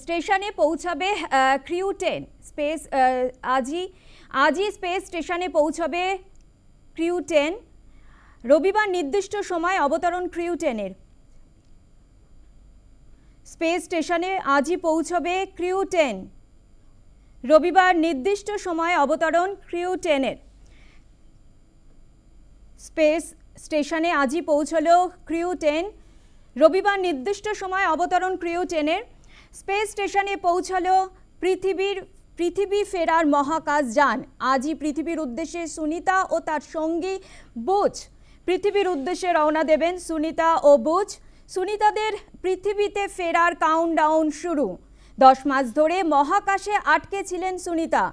স্টেশনে পৌঁছাবে crew 10 space আজই স্পেস স্টেশনে পৌঁছাবে ক্রিউ 10 রবিবার নির্দিষ্ট সময় অবতরণ ক্রিউ 10 এর স্পেস স্টেশনে আজই পৌঁছাবে ক্রিউ 10 রবিবার নির্দিষ্ট সময় অবতরণ ক্রিউ 10 এর স্পেস স্টেশনে আজই পৌঁছলো ক্রিউ 10 রবিবার নির্দিষ্ট সময় অবতরণ ক্রিউ 10 এর স্পেস স্টেশনে পৌঁছলো পৃথিবী ফেরার মহাকাশ যান। আজই পৃথিবীর উদ্দেশ্যে সুনিতা ও তার সঙ্গী বুচ পৃথিবীর উদ্দেশ্যে রওনা দেবেন সুনিতা ও বুচ। সুনিতাদের পৃথিবীতে ফেরার কাউন্টডাউন শুরু। 10 মাস ধরে মহাকাশে আটকে ছিলেন সুনিতা।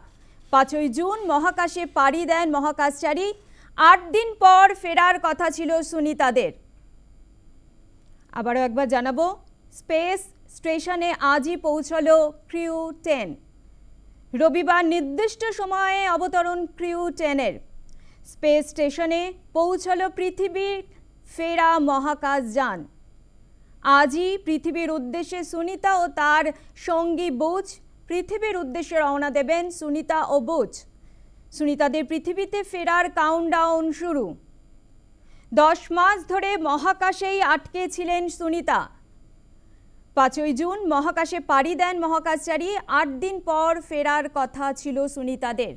5ই জুন মহাকাশে পাড়ি দেন মহাকাশচারী। 8 দিন পর ফেরার কথা ছিল সুনিতাদের। আবারও একবার জানাবো, স্পেস স্টেশনে আজই পৌঁছলো ক্রিউ 10 রবিবার নির্দিষ্ট সময়ে অবতরণ ক্রিউ 10 এর স্পেস স্টেশনে পৌঁছলো পৃথিবীর ফেরা মহাকাশ যান। আজই পৃথিবীর উদ্দেশ্যে সুনিতা ও তার সঙ্গী বুচ পৃথিবীর উদ্দেশ্যে রওনা দেবেন সুনিতা ও বুচ। সুনিতাদের পৃথিবীতে ফেরার কাউন্টডাউন শুরু। 10 মাস ধরে মহাকাশেই আটকে ছিলেন সুনিতা। 5ই জুন মহাকাশে পাড়ি দেন মহাকাশচারী। 8 দিন পর ফেরার কথা ছিল সুনিতাদের।